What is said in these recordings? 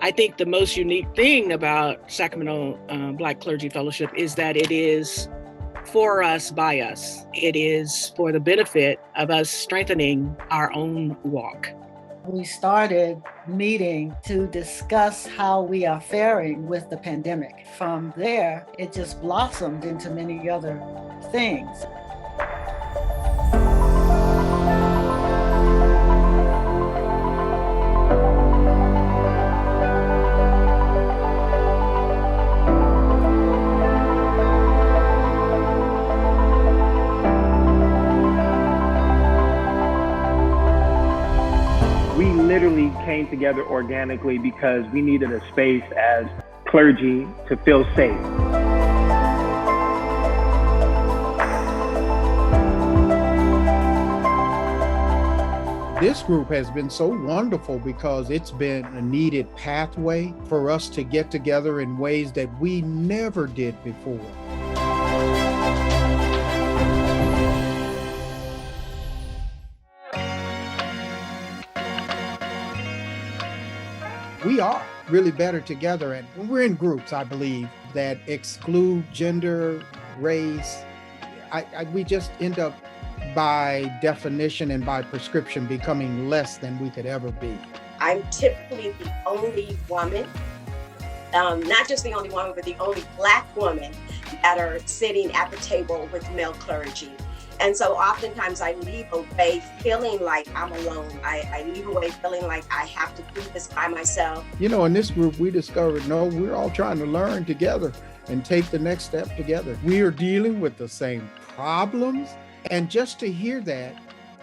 I think the most unique thing about Sacramento Black Clergy Fellowship is that it is for us, by us. It is for the benefit of us strengthening our own walk. We started meeting to discuss how we are faring with the pandemic. From there, it just blossomed into many other things. We literally came together organically because we needed a space as clergy to feel safe. This group has been so wonderful because it's been a needed pathway for us to get together in ways that we never did before. We are really better together, and when we're in groups, I believe, that exclude gender, race, we just end up by definition and by prescription becoming less than we could ever be. I'm typically the only woman, not just the only woman, but the only Black woman that are sitting at the table with male clergy. And so oftentimes I leave away feeling like I'm alone. I leave away feeling like I have to do this by myself. You know, in this group, we discovered, no, we're all trying to learn together and take the next step together. We are dealing with the same problems. And just to hear that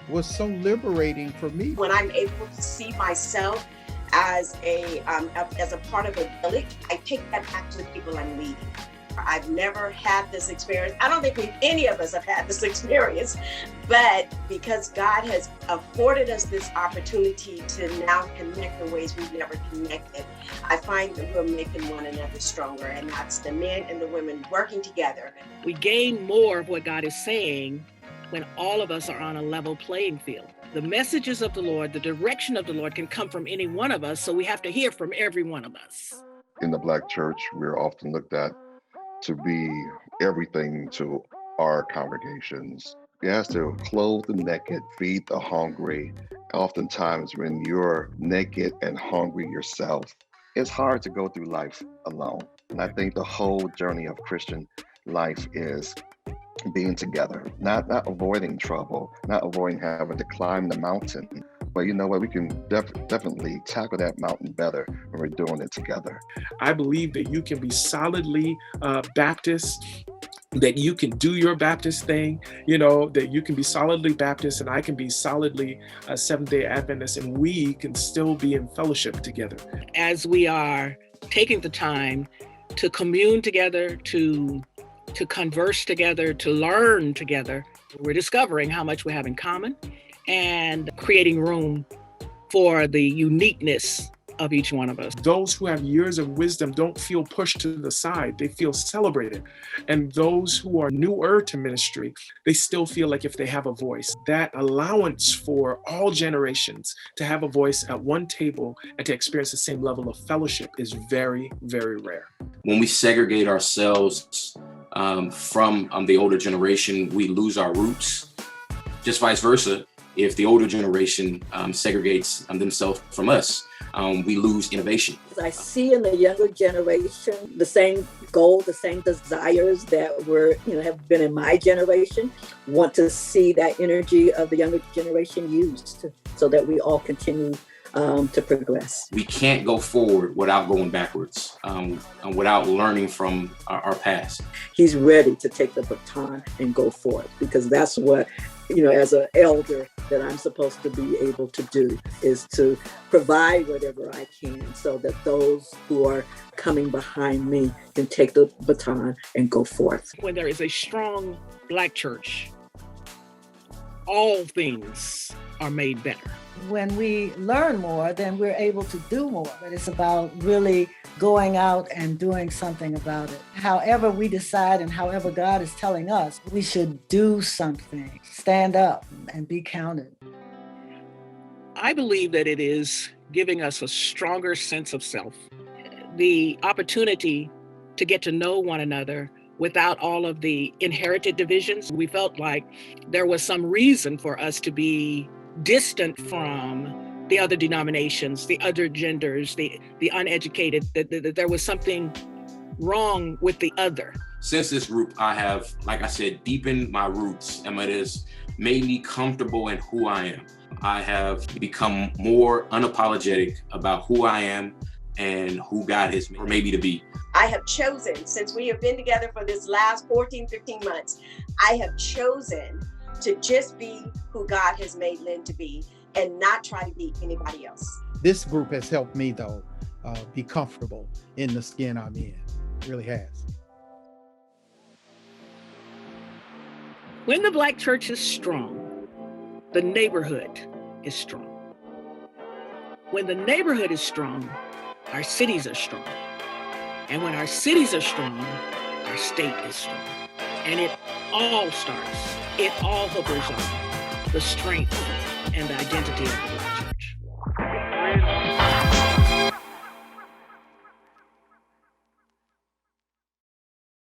was so liberating for me. When I'm able to see myself as a part of a village, I take that back to the people I'm leading. I've never had this experience. I don't think any of us have had this experience, but because God has afforded us this opportunity to now connect in ways we've never connected, I find that we're making one another stronger, and that's the men and the women working together. We gain more of what God is saying when all of us are on a level playing field. The messages of the Lord, the direction of the Lord can come from any one of us, so we have to hear from every one of us. In the Black church, we're often looked at to be everything to our congregations. It has to clothe the naked, feed the hungry. Oftentimes when you're naked and hungry yourself, it's hard to go through life alone. And I think the whole journey of Christian life is being together, not avoiding trouble, not avoiding having to climb the mountain. But you know what, we can definitely tackle that mountain better when we're doing it together. I believe that you can be solidly Baptist, that you can do your Baptist thing, you know, that you can be solidly Baptist and I can be solidly Seventh-day Adventist, and we can still be in fellowship together. As we are taking the time to commune together, to converse together, to learn together, we're discovering how much we have in common and creating room for the uniqueness of each one of us. Those who have years of wisdom don't feel pushed to the side, they feel celebrated. And those who are newer to ministry, they still feel like if they have a voice. That allowance for all generations to have a voice at one table and to experience the same level of fellowship is very, very rare. When we segregate ourselves from the older generation, we lose our roots. Just vice versa, if the older generation segregates themselves from us, we lose innovation. I see in the younger generation the same goal, the same desires that have been in my generation. Want to see that energy of the younger generation used so that we all continue to progress. We can't go forward without going backwards, without learning from our past. He's ready to take the baton and go forth, because that's what, as an elder, that I'm supposed to be able to do, is to provide whatever I can so that those who are coming behind me can take the baton and go forth. When there is a strong Black church, all things are made better. When we learn more, then we're able to do more. But it's about really going out and doing something about it. However we decide and however God is telling us, we should do something, stand up and be counted. I believe that it is giving us a stronger sense of self. the opportunity to get to know one another without all of the inherited divisions. We felt like there was some reason for us to be distant from the other denominations, the other genders, the uneducated, that there was something wrong with the other. Since this group, I have, like I said, deepened my roots, and it has made me comfortable in who I am. I have become more unapologetic about who I am and who God has made me to be. I have chosen, since we have been together for this last 14, 15 months, I have chosen to just be who God has made Lynn to be and not try to be anybody else. This group has helped me, though, be comfortable in the skin I'm in. It really has. When the Black church is strong, the neighborhood is strong. When the neighborhood is strong, our cities are strong. And when our cities are strong, our state is strong. And it all hovers on the strength and the identity of the Black church.